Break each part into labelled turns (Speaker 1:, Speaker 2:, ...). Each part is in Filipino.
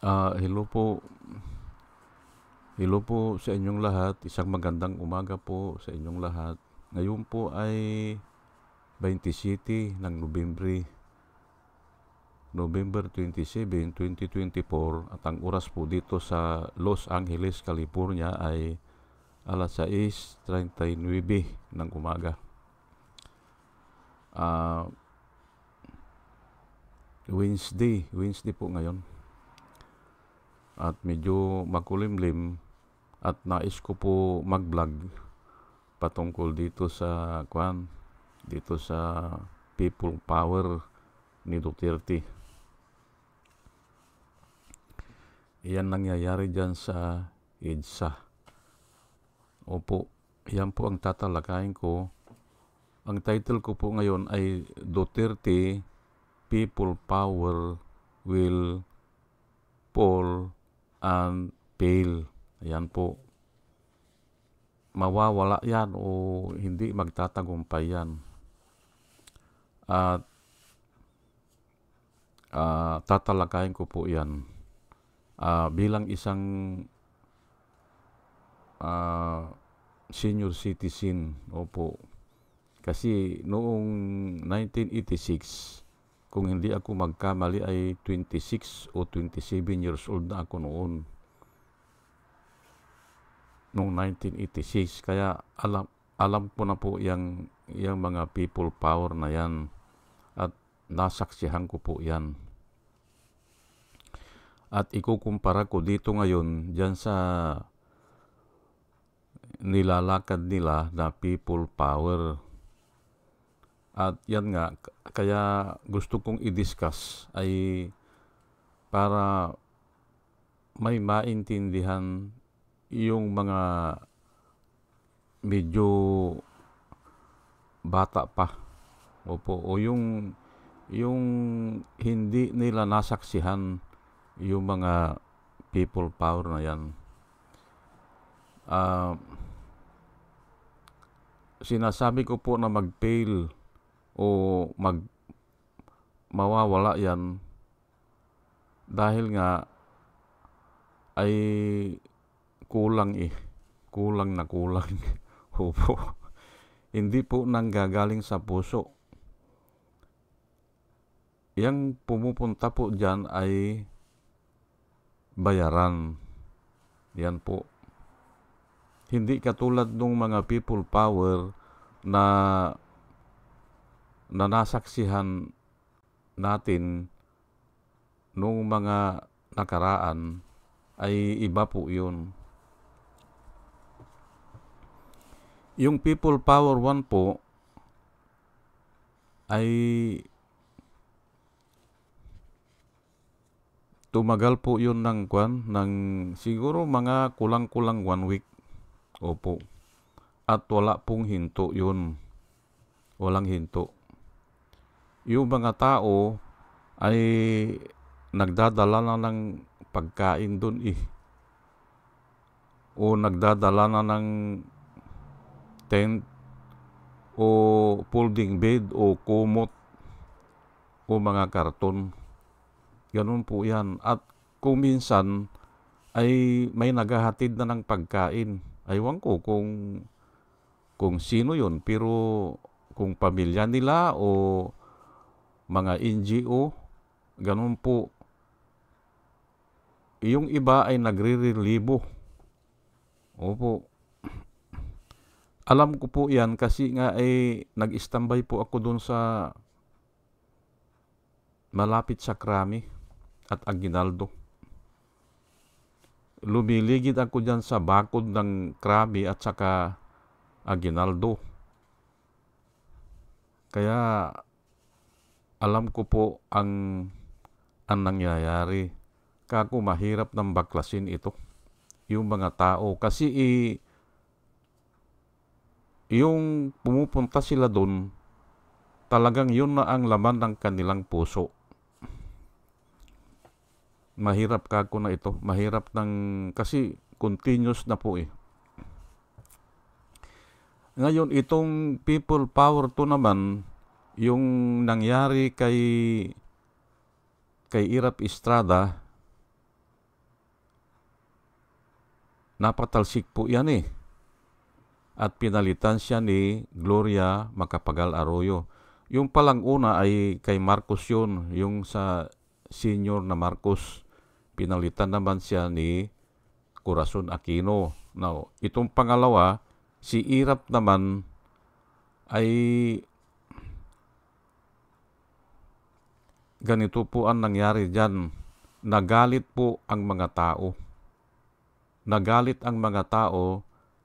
Speaker 1: Hello po. Hello po sa inyong lahat. Isang magandang umaga po sa inyong lahat. Ngayon po ay 27 ng November 27, 2024 at ang oras po dito sa Los Angeles, California ay alas 6:39 ng umaga. Wednesday po ngayon. At medyo makulimlim at nais ko po mag-vlog patungkol dito sa people power ni Duterte. Iyan nangyayari dyan sa EDSA. Opo, yan po ang tatalakayin ko. Ang title ko po ngayon ay Duterte, People Power Will Fall and Fail. Ayan po. Mawawala yan o hindi magtatagumpay yan. At tatalakayin ko po yan bilang isang senior citizen. Opo. Kasi noong 1986, kung hindi ako magkamali ay 26 o 27 years old na ako noong 1986. Kaya alam ko na po yung mga people power na yan at nasaksihan ko po yan. At ikukumpara ko dito ngayon dyan sa nilalakad nila na people power. At yan nga, kaya gusto kong i-discuss ay para may maintindihan yung mga medyo bata pa. Opo, o yung hindi nila nasaksihan yung mga people power na yan. Sinasabi ko po na mag-fail o mawawala yan dahil nga ay kulang na kulang. Opo. Hindi po nanggagaling sa puso. Yang pumupunta po dyan ay bayaran. Yan po. Hindi katulad ng mga people power na nasaksihan natin nung mga nakaraan ay iba po yun. Yung people power 1 po ay tumagal po yun ng siguro mga kulang-kulang 1 week. Opo. At wala pong hinto yun. Walang hinto. Yung mga tao ay nagdadala na ng pagkain dun o nagdadala na ng tent o folding bed o kumot o mga karton. Ganun po yan. At kung minsan ay may naghahatid na ng pagkain. Aywan ko kung sino yun, pero kung pamilya nila o mga NGO, ganun po. Yung iba ay nagre-relibo. Opo. Alam ko po yan kasi nga ay nag-standby po ako dun sa malapit sa Krami at Aguinaldo. Lumiligid ako dyan sa bakod ng Krami at saka Aguinaldo. Kaya alam ko po ang nangyayari. Kako mahirap ng baklasin ito. Yung mga tao. Kasi yung pumupunta sila doon, talagang yun na ang laman ng kanilang puso. Mahirap kako na ito. Mahirap kasi continuous na po Ngayon, itong people power to naman, yung nangyari kay Irap Estrada, napatalsik po yan eh. At pinalitan siya ni Gloria Macapagal Arroyo. Yung palang una ay kay Marcos yun, yung sa senior na Marcos. Pinalitan naman siya ni Corazon Aquino. Now, itong pangalawa, si Irap naman ay ganito po ang nangyari dyan. Nagalit po ang mga tao. Nagalit ang mga tao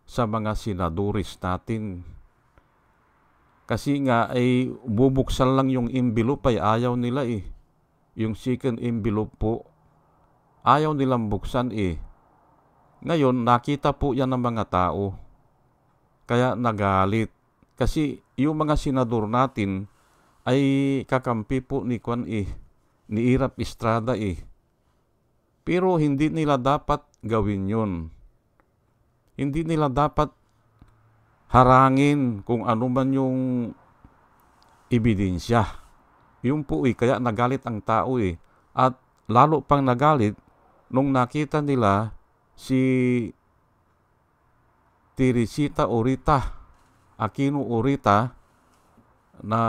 Speaker 1: sa mga senadoris natin. Kasi nga ay bubuksan lang yung envelope ay ayaw nila eh. Yung second envelope po, ayaw nilang buksan eh. Ngayon, nakita po yan ng mga tao. Kaya nagalit. Kasi yung mga senador natin ay kakampi po ni Kwan eh, ni Irap Estrada eh. Pero hindi nila dapat gawin yun. Hindi nila dapat harangin kung ano man yung ebidensya. Yung po eh, kaya nagalit ang tao eh. At lalo pang nagalit nung nakita nila si Teresita Orita, Aquino Orita, na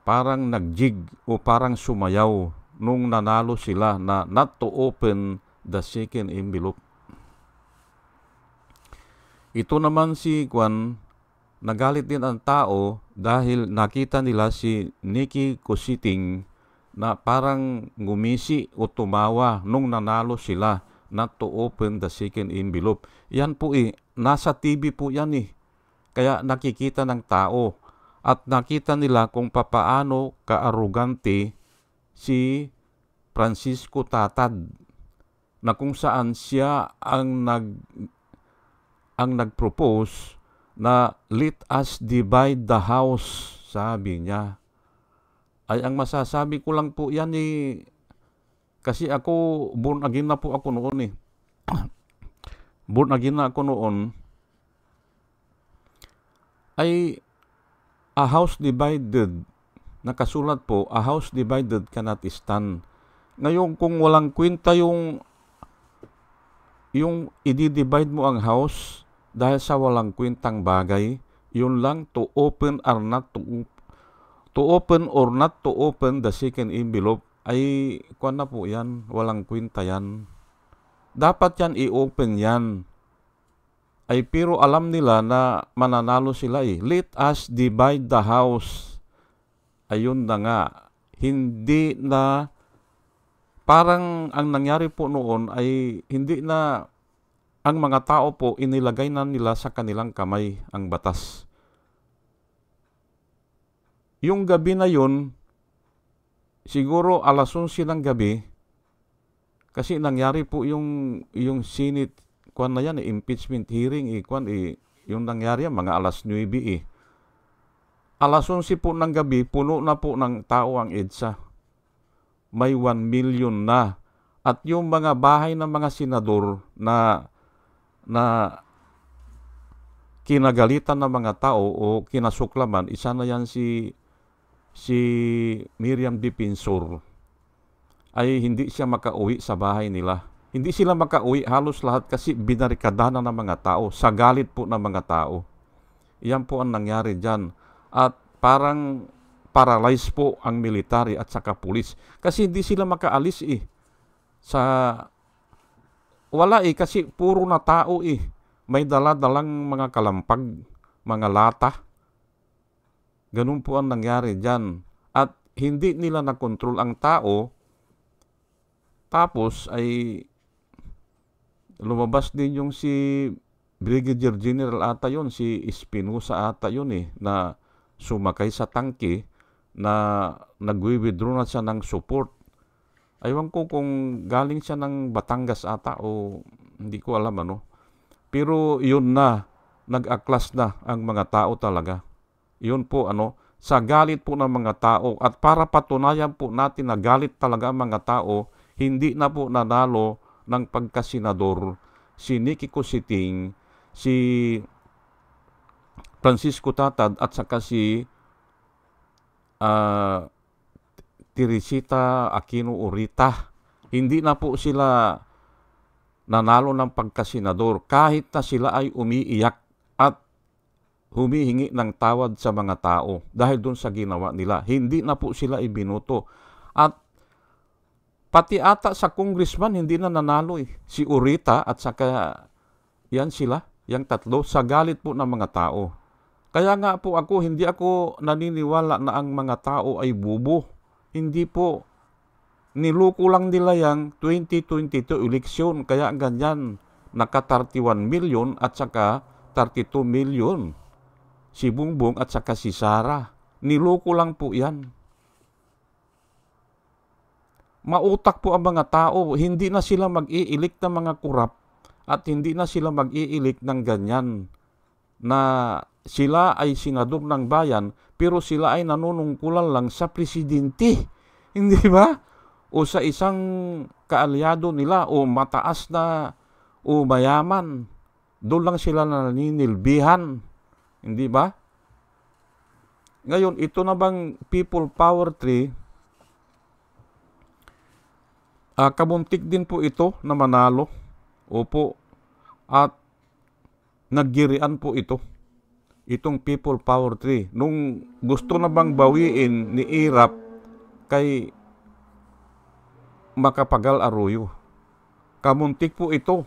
Speaker 1: parang nagjig o parang sumayaw nung nanalo sila na not to open the second envelope. Ito naman si Kwan, nagalit din ang tao dahil nakita nila si Nikki Cositing na parang ngumisi o tumawa nung nanalo sila not to open the second envelope. Yan po eh, nasa TV po yan eh. Kaya nakikita ng tao at nakita nila kung papaano kaarugante si Francisco Tatad na kung saan siya ang nag-propose na let us divide the house, sabi niya. Ay ang masasabi ko lang po yan eh, kasi ako born again na po ako noon eh. Born again na ako noon. Ay a house divided, nakasulat po, a house divided cannot stand. Ngayon kung walang kwenta yung i-divide mo ang house dahil sa walang kwentang bagay, yun lang to open or not to open the second envelope ay kuwan na po yan, walang kwenta yan. Dapat yan i-open yan. Ay pero alam nila na mananalo sila eh. Let us divide the house. Ayun na nga. Hindi na, parang ang nangyari po noon ay hindi na ang mga tao po inilagay na nila sa kanilang kamay ang batas. Yung gabi na yun, siguro alas 11 ng gabi, kasi nangyari po yung Senate, kwan na yan, impeachment hearing, yung nangyari yan, mga alas 9 eh. Alas 11 po ng gabi, puno na po ng tao ang EDSA. May 1 million na. At yung mga bahay ng mga senador na kinagalitan ng mga tao o kinasuklaman, isa na yan si Miriam Defensor, ay hindi siya makauwi sa bahay nila. Hindi sila makauwi halos lahat kasi binarikada na ng mga tao, sa galit po ng mga tao. Iyan po ang nangyari dyan. At parang paralyzed po ang military at saka pulis. Kasi hindi sila makaalis eh. Wala eh, kasi puro na tao eh. May dala-dalang mga kalampag, mga lata. Ganun po ang nangyari dyan. At hindi nila nakontrol ang tao. Tapos ay lumabas din yung si Brigadier General ata yun, si Espinosa ata yun eh, na sumakay sa tangke na nag-withdraw na siya ng support. Aywan ko kung galing siya ng Batangas ata o hindi ko alam ano. Pero yun na, nag-aklas na ang mga tao talaga. Yun po sa galit po ng mga tao at para patunayan po natin na galit talaga ang mga tao, hindi na po nanalo ng pagkasenador si Nikki Cositing, si Francisco Tatad at saka si Teresita Aquino Orita. Hindi na po sila nanalo ng pagkasenador kahit na sila ay umiiyak at humihingi ng tawad sa mga tao dahil doon sa ginawa nila. Hindi na po sila ibinuto. At pati ata sa congressman hindi na nanalo eh. Si Urita at saka yan sila, yung tatlo, sa galit po ng mga tao. Kaya nga po hindi ako naniniwala na ang mga tao ay bubo. Hindi po. Niluko lang nila yung 2022 eleksyon. Kaya ganyan, naka 31 million at saka 32 million. Si Bongbong at saka si Sara. Niluko lang po yan. Mautak po ang mga tao. Hindi na sila mag-iilik ng mga kurap at hindi na sila mag-iilik ng ganyan na sila ay senador ng bayan pero sila ay nanunungkulan lang sa presidente. Hindi ba? O sa isang kaalyado nila o mataas na o mayaman. Doon lang sila naninilbihan. Hindi ba? Ngayon, ito na bang people power tree? Kabuntik din po ito na manalo. Opo. At naggirian po ito. Itong people power tree. Nung gusto na bang bawiin ni Irap kay Macapagal Arroyo. Kamuntik po ito.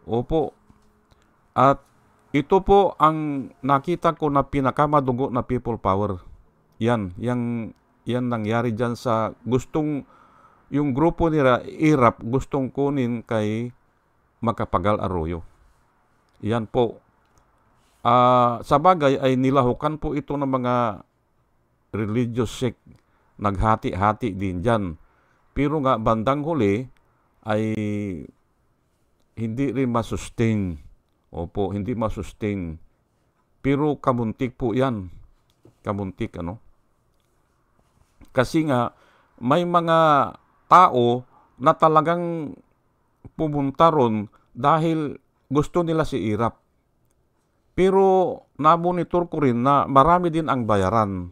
Speaker 1: Opo. At ito po ang nakita ko na pinakamadugo na people power. Yan nangyari dyan sa gustong, yung grupo nila, Irap, gustong kunin kay Macapagal Arroyo. Yan po. Sa bagay ay nilahukan po ito ng mga religious sect. Naghati-hati din dyan. Pero nga bandang huli ay hindi rin masustain. Opo, hindi masustain. Pero kamuntik po yan. Kamuntik, ano? Kasi nga, may mga tao na talagang pumunta ron dahil gusto nila si Irap. Pero na-monitor ko rin na marami din ang bayaran.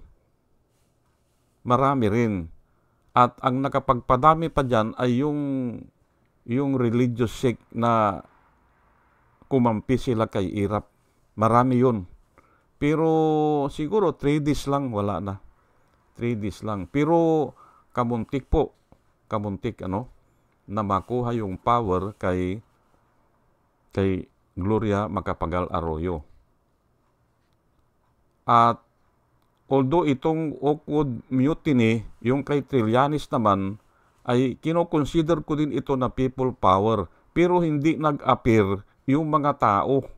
Speaker 1: Marami rin. At ang nakapagpadami pa dyan ay yung religious sect na kumampi sila kay Irap. Marami yun. Pero siguro 3 days lang, wala na. 3 days lang. Pero kamuntik po. Kamuntik, na makuha yung power kay Gloria Macapagal Arroyo. At although itong Oakwood Mutiny, yung kay Trillanes naman, ay kinoconsider ko din ito na people power. Pero hindi nag-appear yung mga tao.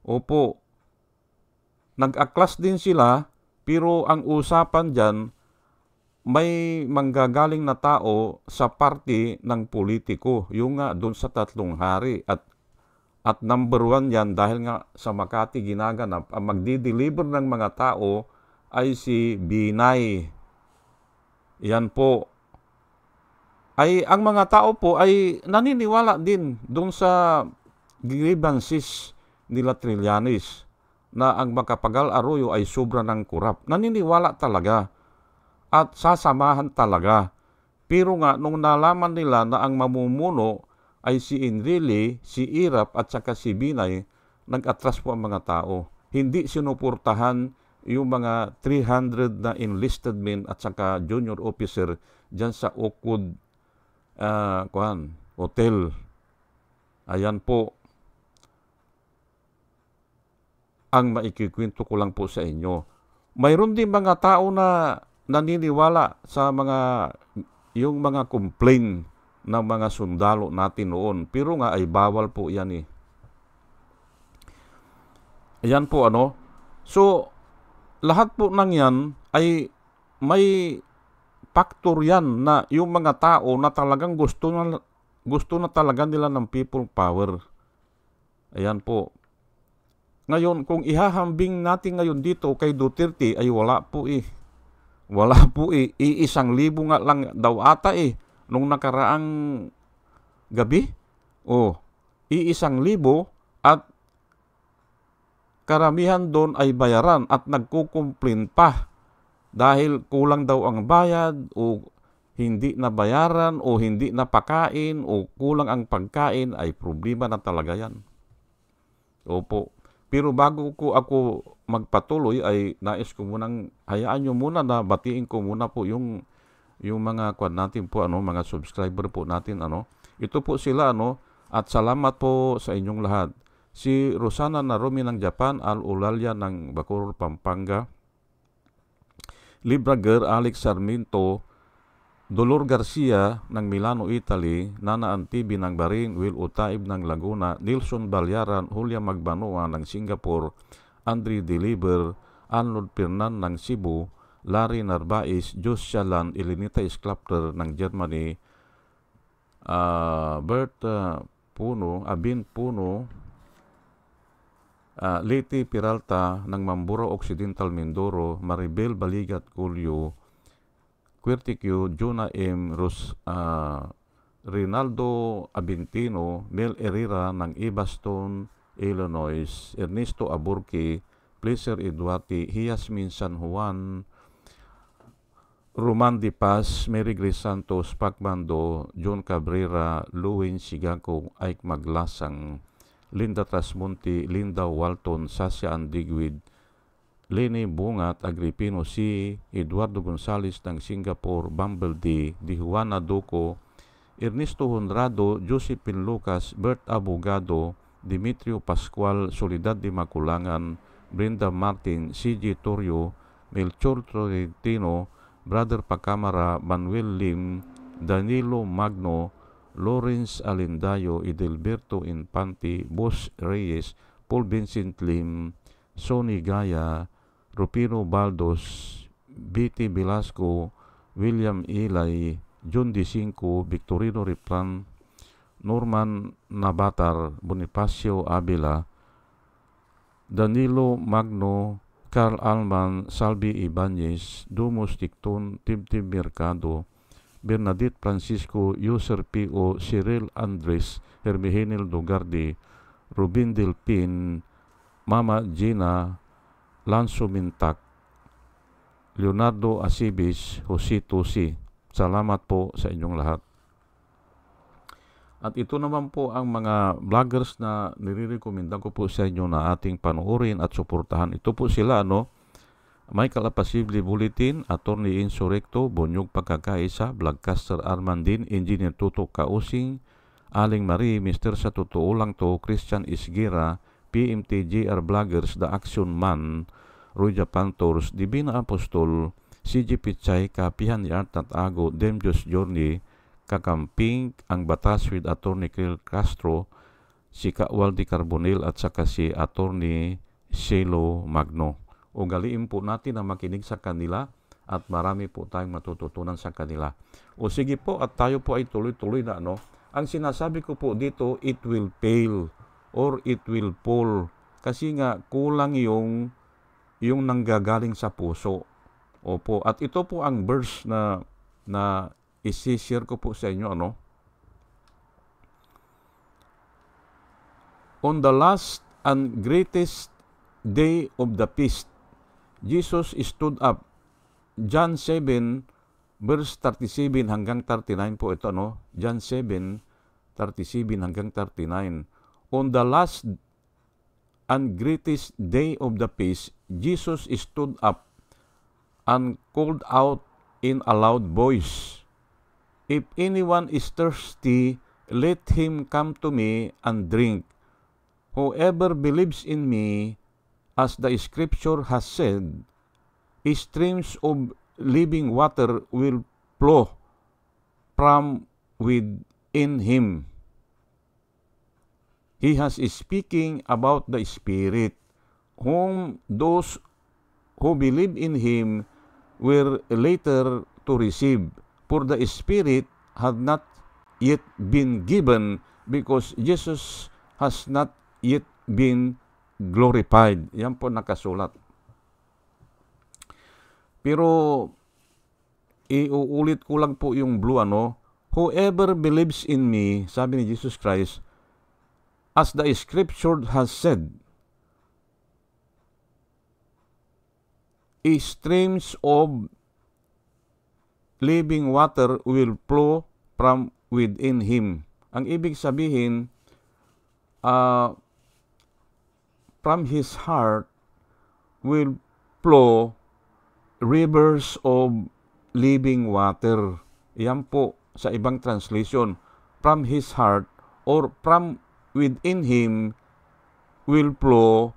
Speaker 1: Opo. Nag-aklas din sila, pero ang usapan dyan, may manggagaling na tao sa party ng politiko. Yung nga doon sa 3 hari. At number 1 yan dahil nga sa Makati ginaganap, ang magdi-deliver ng mga tao ay si Binay. Yan po. Ay ang mga tao po ay naniniwala din doon sa grievances nila Trillanes na ang Macapagal Arroyo ay sobra ng kurap. Naniniwala talaga at sasamahan talaga. Pero nga nung nalaman nila na ang mamumuno ay si Enrile, si Irap at saka si Binay, nag-atras po ang mga tao. Hindi sinuportahan yung mga 300 na enlisted men at saka junior officer dyan sa Oakwood Hotel. Ayan po. Ang maikikwento ko lang po sa inyo. Mayroon din mga tao na naniniwala sa yung mga complaint ng mga sundalo natin noon. Pero nga ay bawal po yan eh. Ayan po So, lahat po ng yan ay may factor yan na yung mga tao na talagang gusto na talaga nila ng people power. Ayan po. Ngayon, kung ihahambing natin ngayon dito kay Duterte ay wala po eh. Wala po eh. 1,000 nga lang daw ata eh. Nung nakaraang gabi. 1,000 at karamihan doon ay bayaran at nagkukumplain pa. Dahil kulang daw ang bayad o hindi nabayaran o hindi napakain o kulang ang pagkain, ay problema na talaga yan. Opo. Pero bago ko ako magpatuloy, ay nais ko munang, hayaan nyo muna na batiin ko muna po yung mga kwan natin po, mga subscriber po natin, Ito po sila, at salamat po sa inyong lahat. Si Rosana Narumi ng Japan, Al Ulalya ng Bacoor, Pampanga, Librager, Alex Sarmiento, Dolor Garcia ng Milano, Italy, Nana Antibi ng Bahrain, Will Utaib ng Laguna, Nilson Balyaran, Julia Magbanoa ng Singapore, Andre Deliver, Arnold Pernan ng Cebu, Larry Narbais, Jos Shalan, Elenita Sklapter ng Germany, Bert Puno, Abin Puno, Leti Peralta ng Mambura Occidental, Mindoro, Maribel Baligat Culio, Quirticio, Jonah M. Rinaldo Abintino, Mel Herrera ng Ebaston, Illinois, Ernesto Aburque, Pleasure Eduardi, Hiasmin San Juan, Roman Di Paz, Mary Grace Santos, Pacmando, John Cabrera, Luwin Sigako, Ike Maglasang, Linda Trasmonti, Linda Walton, Sasha Andigwid, Lene Bungat, Agripino C., Eduardo Gonzales ng Singapore, Bumble D., Juana Duco, Ernesto Honrado, Josephine Lucas, Bert Abogado, Dimitrio Pascual, Soledad de Maculangan, Brenda Martin, C.G. Torrio, Melchor Torrentino, Brother Pacamara, Manuel Lim, Danilo Magno, Lawrence Alindayo, Edelberto Infante, Boss Reyes, Paul Vincent Lim, Sonny Gaya, Rupino Baldos, B.T. Velasco, William Ilay, John D. Cinco, Victorino Ripran, Norman Nabatar, Bonifacio Abila, Danilo Magno, Carl Alman, Salvi Ibanez, Dumus Ticton, Tibtib Mercado, Bernadette Francisco, User P.O., Cyril Andres, Hermihenil Dogardi, Rubin Delpin, Mama Gina, Lanzo Mintak, Leonardo Asibis, Jose Tosi. Salamat po sa inyong lahat. At ito naman po ang mga vloggers na nire-recommenda ko po sa inyo na ating panoorin at suportahan. Ito po sila, Michael Apasible Bulletin, Attorney Insurrecto, Bonyog Pagkakaisa, Vlogcaster Armandin, Engineer Tuto Kausing, Aling Marie, Mr. Sa Totoo Lang To, Christian Isgira, PMT JR Vloggers, The Action Man, Roy Japantors, Divina Apostol, CG Pichay, Kapihan ni Art Natago, Demjos Journey, Kakamping, Ang Batas with Attorney Cril Castro, si Kawaldi Carbonel at saka si Attorney Shelo Magno. Ugaliin po natin na makinig sa kanila at marami po tayong matututunan sa kanila. O sige po, at tayo po ay tuloy-tuloy na Ang sinasabi ko po dito, it will fail or it will fall. Kasi nga kulang yung nanggagaling sa puso. Opo, at ito po ang verse na isi-share ko po sa inyo, On the last and greatest day of the feast, Jesus stood up. John 7, verse 37 hanggang 39 po ito, John 7, 37 hanggang 39. On the last and greatest day of the feast, Jesus stood up and called out in a loud voice, If anyone is thirsty, let him come to me and drink. Whoever believes in me, as the scripture has said, streams of living water will flow from within him. He has speaking about the Spirit, whom those who believe in him were later to receive. For the Spirit had not yet been given because Jesus has not yet been glorified. Yan po nakasulat. Pero iuulit ko lang po yung blue, Whoever believes in me, sabi ni Jesus Christ, as the scripture has said, streams of living water will flow from within him. Ang ibig sabihin, from his heart will flow rivers of living water. Yan po sa ibang translation. From his heart or from within him will flow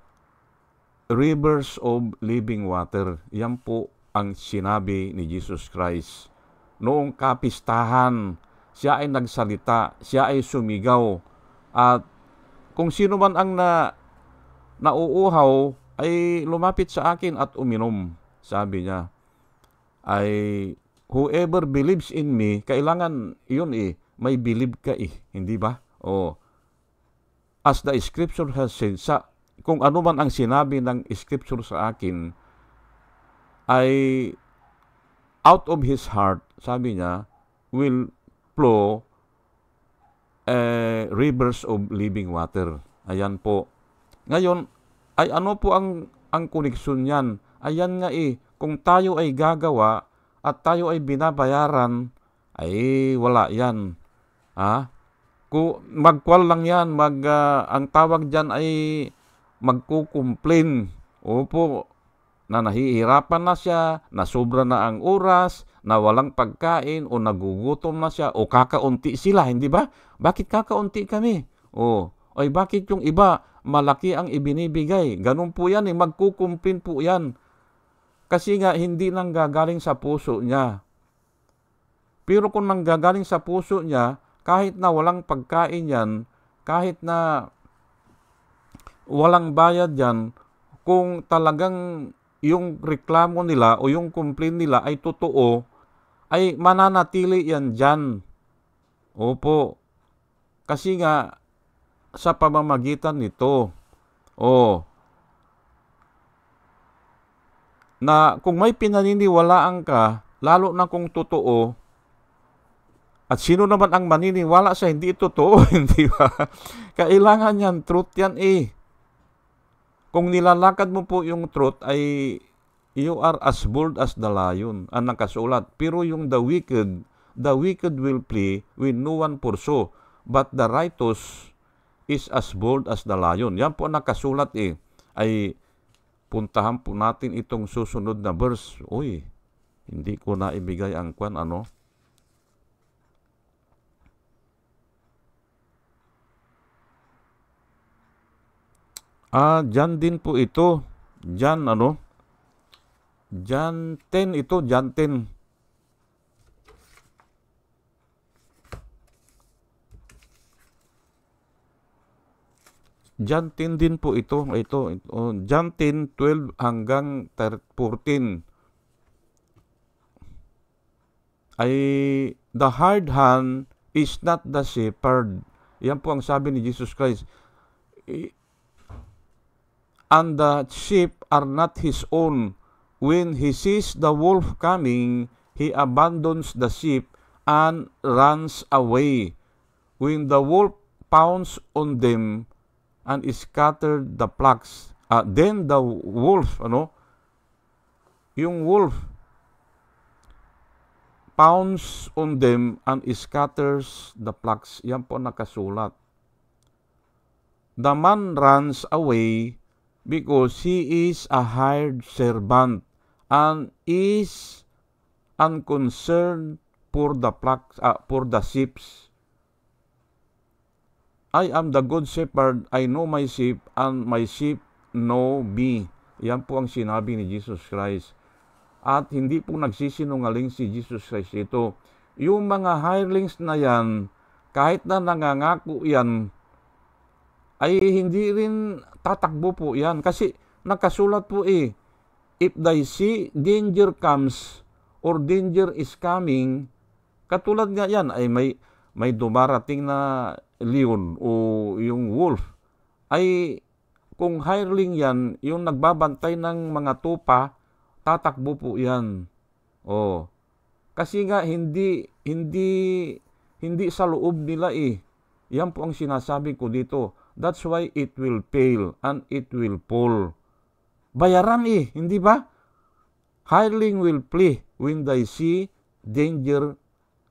Speaker 1: rivers of living water. Yan po ang sinabi ni Jesus Christ. Noong kapistahan, siya ay nagsalita, siya ay sumigaw. At kung sino man ang nauuhaw ay lumapit sa akin at uminom. Sabi niya, ay whoever believes in me, kailangan yun may believe ka hindi ba? As the scripture has said, kung ano man ang sinabi ng scripture sa akin, ay out of his heart, sabi niya, will flow rivers of living water. Ayan po. Ngayon, ay ano po ang koneksyon niyan? Ayan nga kung tayo ay gagawa at tayo ay binabayaran, ay wala yan. Kung magkwal lang yan, ang tawag dyan ay magkukomplain. Opo, na nahihirapan na siya, na sobra na ang oras, na walang pagkain, o nagugutom na siya, o kakaunti sila, hindi ba? Bakit kakaunti kami? Ay bakit yung iba, malaki ang ibinibigay? Ganun po yan, magkukomplain po yan. Kasi nga, hindi nang gagaling sa puso niya. Pero kung nanggagaling sa puso niya, kahit na walang pagkain yan, kahit na walang bayad yan, kung talagang yung reklamo nila o yung complaint nila ay totoo, ay mananatili yan dyan. Opo. Kasi nga, sa pamamagitan nito, na kung may pinaniniwalaan ka, lalo na kung totoo, at sino naman ang maniniwala sa hindi totoo, hindi ba? Kailangan yan, truth yan Kung nilalakad mo po yung truth ay you are as bold as the lion, ang nakasulat. Pero yung the wicked will flee when no one pursue, but the righteous is as bold as the lion. Yan po nakasulat ay puntahan po natin itong susunod na verse. Hindi ko na ibigay ang kwan, John din po ito. John, John 10 ito, John 10. John 10 din po ito. John 10, 12 hanggang 14. Ay, the hard hand is not the shepherd. Yan po ang sabi ni Jesus Christ. And the sheep are not his own. When he sees the wolf coming, he abandons the sheep and runs away. When the wolf pounds on them and scattered the flocks, then the wolf, yung wolf pounds on them and scatters the flocks. Yan po nakasulat. The man runs away because he is a hired servant and is unconcerned for the flocks, for the sheep. I am the good shepherd, I know my sheep, and my sheep know me. Yan po ang sinabi ni Jesus Christ. At hindi po nagsisinungaling si Jesus Christ ito. Yung mga hirelings na yan, kahit na nangangako yan, ay hindi rin tatakbo po yan. Kasi nakasulat po if they see danger comes or danger is coming, katulad nga yan, ay may dumarating na leon o yung wolf, ay kung hireling yan, yung nagbabantay ng mga tupa, tatakbo po yan. Kasi nga hindi sa loob nila Yan po ang sinasabi ko dito. That's why it will fail and it will fall. Bayaran hindi ba? Hireling will flee when they see danger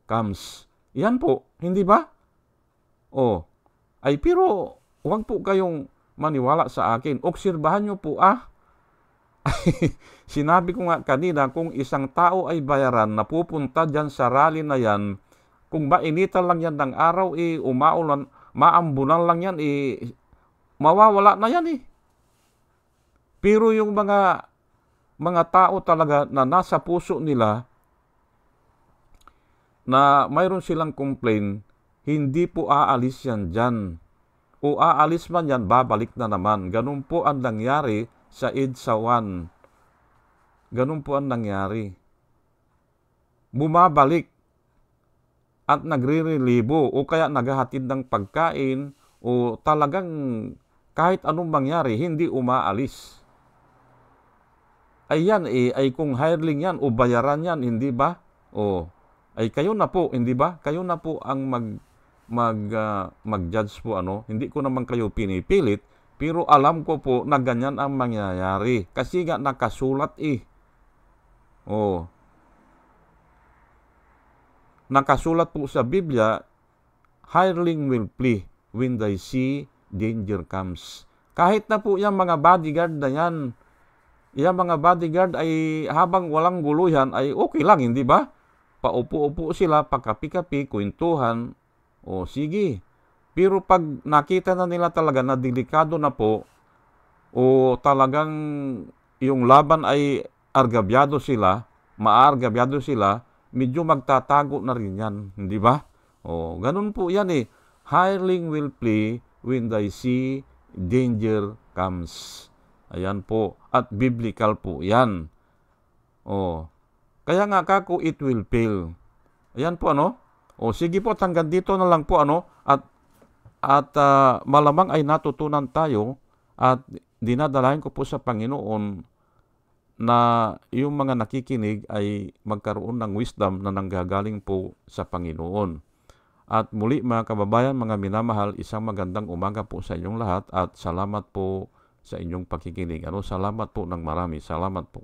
Speaker 1: comes. Yan po, hindi ba? Pero huwag po kayong maniwala sa akin. Obserbahan nyo po Sinabi ko nga kanina, kung isang tao ay bayaran na pupunta dyan sa rally na yan, kung mainitan lang yan ng araw, umaulan, maambunan lang yan, mawawala na yan Pero yung mga tao talaga na nasa puso nila, na mayroon silang complain, hindi po aalis yan dyan. O aalis man yan, babalik na naman. Ganun po ang nangyari sa EDSA 1. Ganun po ang nangyari. Bumabalik at nagre-relibo o kaya naghahatid ng pagkain o talagang kahit anong mangyari, hindi umaalis. Ay kung hireling yan o bayaran yan, hindi ba? Ay kayo na po, hindi ba? Kayo na po ang mag-judge po Hindi ko naman kayo pinipilit, pero alam ko po na ganyan ang mangyayari. Kasi nga nakasulat Nakasulat po sa Biblia, hireling will flee when they see danger comes. Kahit na po yung mga bodyguard na yan, yung mga bodyguard ay habang walang guluhan ay okay lang, hindi ba? Paupo-upo sila, pakapi-kapi, kwentuhan, sige. Pero pag nakita na nila talaga na delikado na po, o talagang yung laban ay maargabyado sila, medyo magtatago na rin yan, hindi ba? Ganun po yan Hireling will flee when they see danger comes. Ayan po. At biblical po yan. Kaya nga kako, it will fail. Ayan po sige po, hanggang dito na lang po At malamang ay natutunan tayo at dinadalahin ko po sa Panginoon na yung mga nakikinig ay magkaroon ng wisdom na nanggagaling po sa Panginoon. At muli mga kababayan, mga minamahal, isang magandang umaga po sa inyong lahat at salamat po sa inyong pakikinig. Salamat po ng marami. Salamat po.